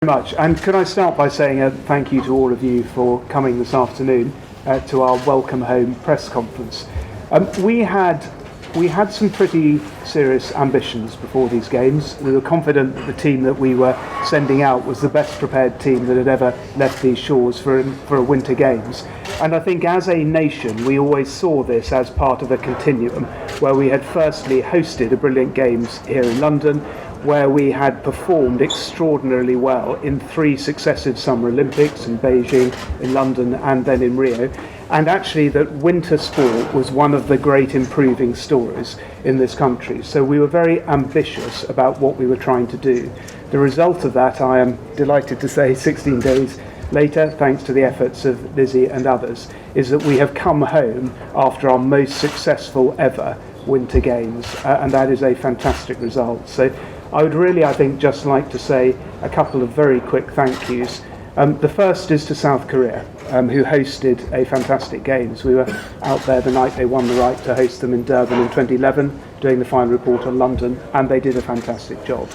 Much. And could I start by saying a thank you to all of you for coming this afternoon to our Welcome Home press conference. We had some pretty serious ambitions before these games. We were confident that the team that we were sending out was the best prepared team that had ever left these shores for a Winter Games. And I think as a nation we always saw this as part of a continuum where we had firstly hosted a brilliant games here in London, where we had performed extraordinarily well in 3 successive Summer Olympics in Beijing, in London and then in Rio, and actually that winter sport was one of the great improving stories in this country. So we were very ambitious about what we were trying to do. The result of that, I am delighted to say, 16 days later, thanks to the efforts of Lizzie and others, is that we have come home after our most successful ever Winter Games, and that is a fantastic result. So I would really, I think, just like to say a couple of very quick thank yous. The first is to South Korea, who hosted a fantastic Games. We were out there the night they won the right to host them in Durban in 2011, doing the final report on London, and they did a fantastic job.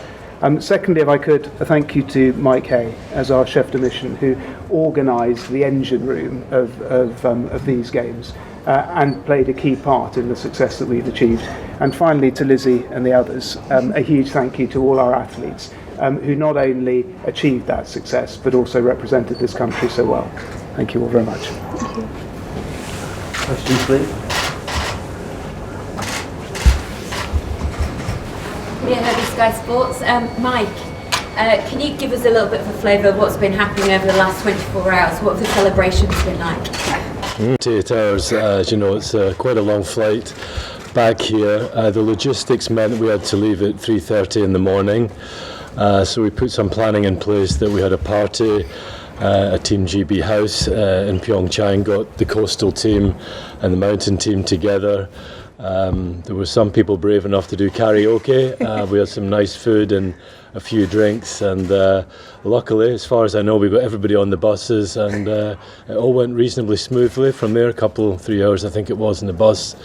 Secondly, if I could, a thank you to Mike Hay as our chef de mission, who organised the engine room of these Games. And played a key part in the success that we've achieved. And finally to Lizzie and the others, a huge thank you to all our athletes who not only achieved that success but also represented this country so well. Thank you all very much. Thank you. Questions, please? Mia Herbie, Sky Sports. Mike, can you give us a little bit of a flavour of what's been happening over the last 24 hours? What have the celebrations been like? 8 hours, as you know, it's quite a long flight back here. The logistics meant we had to leave at 3:30 in the morning, so we put some planning in place that we had a party, a Team GB house in PyeongChang, got the coastal team and the mountain team together. There were some people brave enough to do karaoke. We had some nice food and a few drinks, and luckily, as far as I know, we got everybody on the buses, and it all went reasonably smoothly from there. 3 hours I think it was in the bus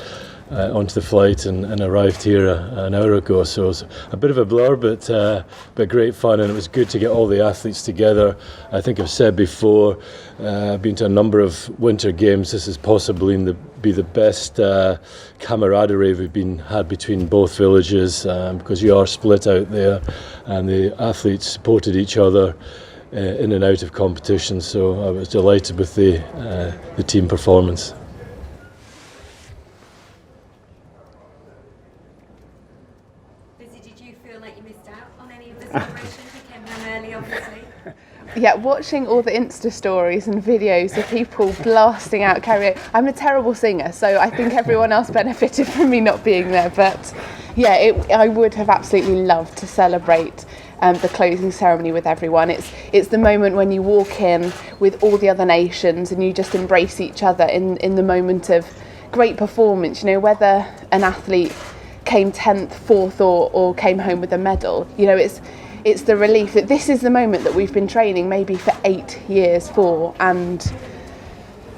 onto the flight, and arrived here an hour ago. So it was a bit of a blur, but great fun, and it was good to get all the athletes together. I think I've said before, been to a number of Winter Games. This is possibly be the best camaraderie we've had between both villages, because you are split out there, and the athletes supported each other in and out of competition. So I was delighted with the team performance. Did you feel like you missed out on any of the celebrations? You came home early, obviously. Yeah, watching all the Insta stories and videos of people blasting out karaoke. I'm a terrible singer, so I think everyone else benefited from me not being there. But yeah, I would have absolutely loved to celebrate the closing ceremony with everyone. It's the moment when you walk in with all the other nations and you just embrace each other in the moment of great performance. You know, whether an athlete came 10th, 4th or came home with a medal, you know, it's the relief that this is the moment that we've been training maybe for 8 years for, and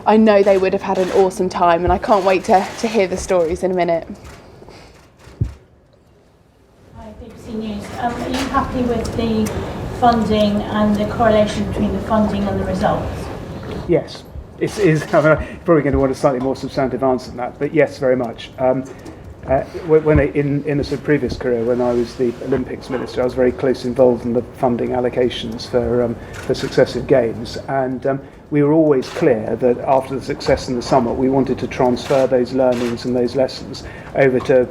I know they would have had an awesome time, and I can't wait to hear the stories in a minute. Hi, BBC News. Are you happy with the funding and the correlation between the funding and the results? Yes. I'm probably going to want a slightly more substantive answer than that, but yes, very much. When in a sort of previous career, when I was the Olympics minister, I was very closely involved in the funding allocations for successive games, and we were always clear that after the success in the summer, we wanted to transfer those learnings and those lessons over to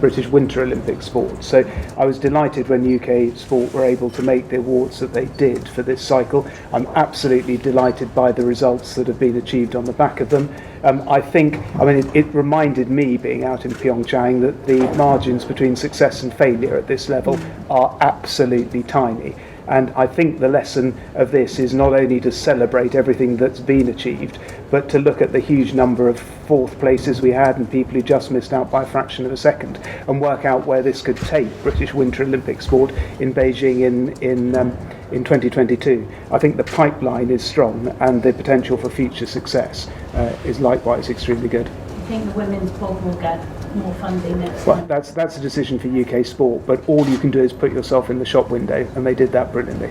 British Winter Olympic sport. So I was delighted when UK sport were able to make the awards that they did for this cycle. I'm absolutely delighted by the results that have been achieved on the back of them. It reminded me, being out in PyeongChang, that the margins between success and failure at this level are absolutely tiny. And I think the lesson of this is not only to celebrate everything that's been achieved, but to look at the huge number of fourth places we had and people who just missed out by a fraction of a second, and work out where this could take British Winter Olympic sport in Beijing in 2022. I think the pipeline is strong, and the potential for future success is likewise extremely good. Do you think the women's pod will get more funding next Well, time? that's a decision for UK sport, but all you can do is put yourself in the shop window, and they did that brilliantly.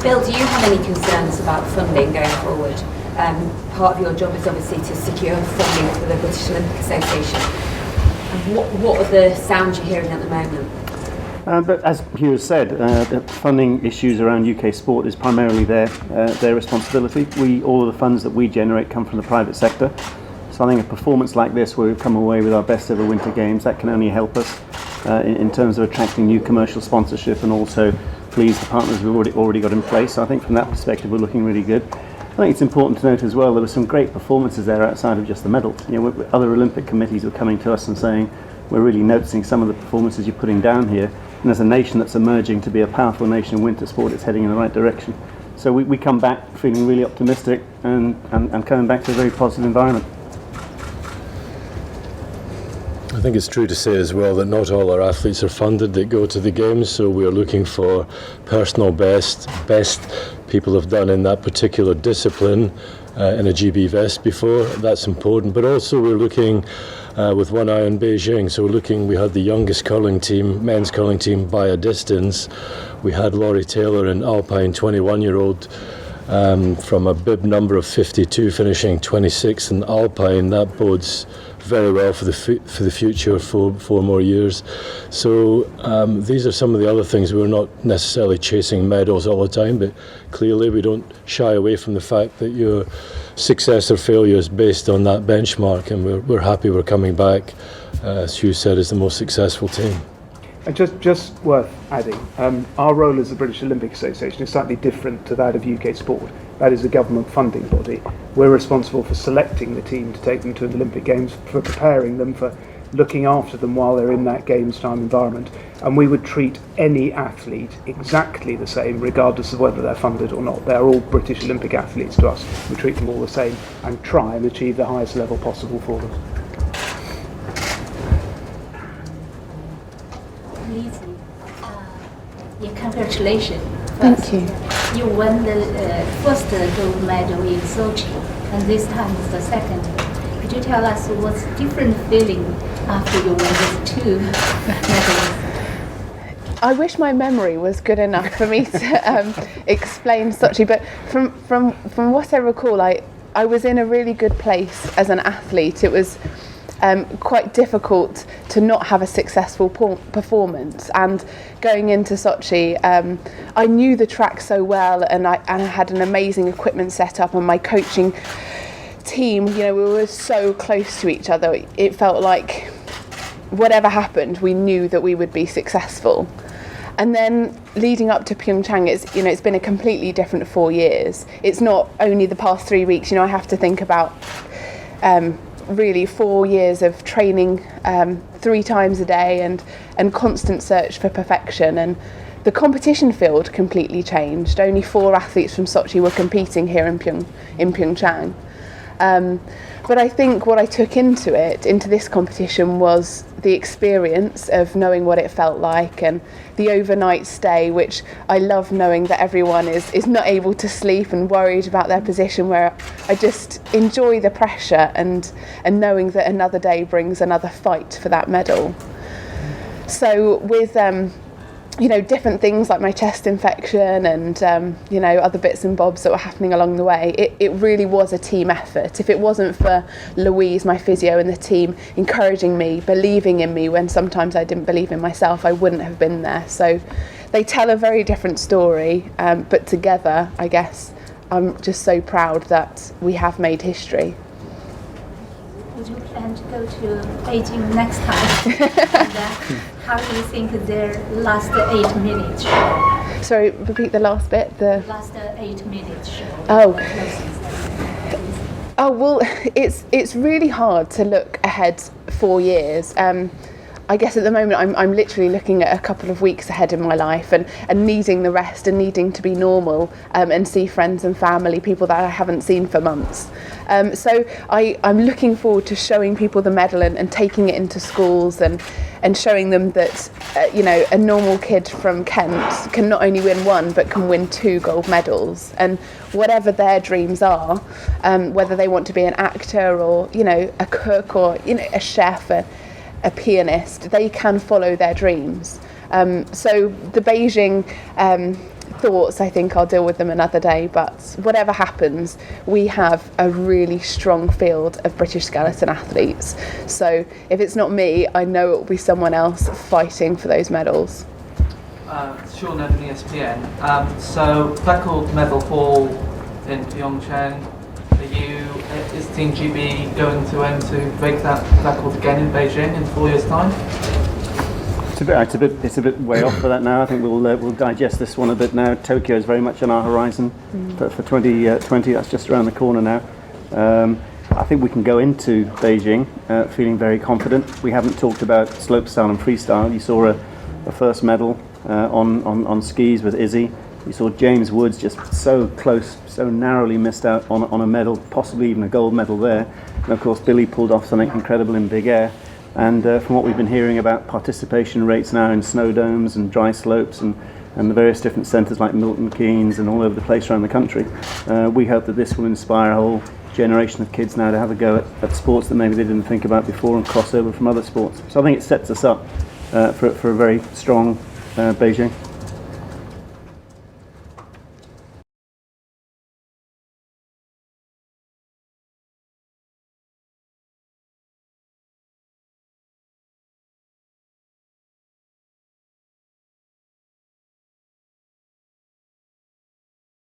Bill, do you have any concerns about funding going forward? Part of your job is obviously to secure funding for the British Olympic Association. And what are the sounds you're hearing at the moment? But as Hugh has said, the funding issues around UK sport is primarily their responsibility. All of the funds that we generate come from the private sector. So I think a performance like this, where we've come away with our best ever Winter Games, that can only help us in terms of attracting new commercial sponsorship and also please the partners we've already got in place. So I think from that perspective, we're looking really good. I think it's important to note as well, there were some great performances there outside of just the medals. Other Olympic committees were coming to us and saying, we're really noticing some of the performances you're putting down here. And as a nation that's emerging to be a powerful nation in winter sport, it's heading in the right direction. So we come back feeling really optimistic and coming back to a very positive environment. I think it's true to say as well that not all our athletes are funded that go to the games, so we are looking for personal best people have done in that particular discipline in a GB vest before. That's important, but also we're looking with one eye on Beijing. So we had the youngest men's curling team by a distance. We had Laurie Taylor, an Alpine 21-year-old from a bib number of 52, finishing 26th in Alpine. That bodes very well for the future for 4 more years. So these are some of the other things. We're not necessarily chasing medals all the time, but clearly we don't shy away from the fact that your success or failure is based on that benchmark, and we're happy we're coming back, as Hugh said, as the most successful team. And just worth adding, our role as the British Olympic Association is slightly different to that of UK sport. That is a government funding body. We're responsible for selecting the team to take them to the Olympic Games, for preparing them, for looking after them while they're in that Games time environment. And we would treat any athlete exactly the same, regardless of whether they're funded or not. They're all British Olympic athletes to us. We treat them all the same and try and achieve the highest level possible for them. Congratulations. Thank you. You won the first gold medal in Sochi, and this time is the second. Could you tell us what's different feeling after you won these 2 medals? I wish my memory was good enough for me to explain Sochi, but from what I recall, I was in a really good place as an athlete. It was quite difficult to not have a successful performance, and going into Sochi, I knew the track so well, and I had an amazing equipment set up, and my coaching team, we were so close to each other. It felt like whatever happened, we knew that we would be successful. And then leading up to PyeongChang, it's been a completely different 4 years. It's not only the past 3 weeks. I have to think about really 4 years of training 3 times a day and constant search for perfection. And the competition field completely changed. Only 4 athletes from Sochi were competing here in PyeongChang. But I think what I took into this competition, was the experience of knowing what it felt like, and the overnight stay, which I love, knowing that everyone is not able to sleep and worried about their position, where I just enjoy the pressure and knowing that another day brings another fight for that medal. So with different things like my chest infection and other bits and bobs that were happening along the way, it really was a team effort. If it wasn't for Louise, my physio, and the team encouraging me, believing in me when sometimes I didn't believe in myself, I wouldn't have been there. So they tell a very different story, but together, I guess, I'm just so proud that we have made history. Would you plan to go to Beijing next time? And, how do you think their last 8 minutes show? Sorry, repeat the last bit. The last 8 minutes show. Oh well, it's really hard to look ahead 4 years. I guess at the moment I'm literally looking at a couple of weeks ahead in my life and needing the rest and needing to be normal and see friends and family, people that I haven't seen for months. So I'm looking forward to showing people the medal and taking it into schools and showing them that a normal kid from Kent can not only win 1 but can win 2 gold medals, and whatever their dreams are, whether they want to be an actor or a cook or a chef, a pianist, they can follow their dreams. So the Beijing thoughts, I think I'll deal with them another day, but whatever happens, we have a really strong field of British skeleton athletes. So if it's not me, I know it will be someone else fighting for those medals. Sean Evan, ESPN. So that gold medal haul in PyeongChang. Is Team GB going to aim to break that record again in Beijing in 4 years' time? It's a bit way off for that now. I think we'll digest this one a bit now. Tokyo is very much on our horizon for 2020. That's just around the corner now. I think we can go into Beijing feeling very confident. We haven't talked about slopestyle and freestyle. You saw a first medal on skis with Izzy. You saw James Woods just so close, so narrowly missed out on a medal, possibly even a gold medal there. And of course, Billy pulled off something incredible in big air. And from what we've been hearing about participation rates now in snow domes and dry slopes and the various different centres like Milton Keynes and all over the place around the country, we hope that this will inspire a whole generation of kids now to have a go at sports that maybe they didn't think about before and cross over from other sports. So I think it sets us up for a very strong Beijing.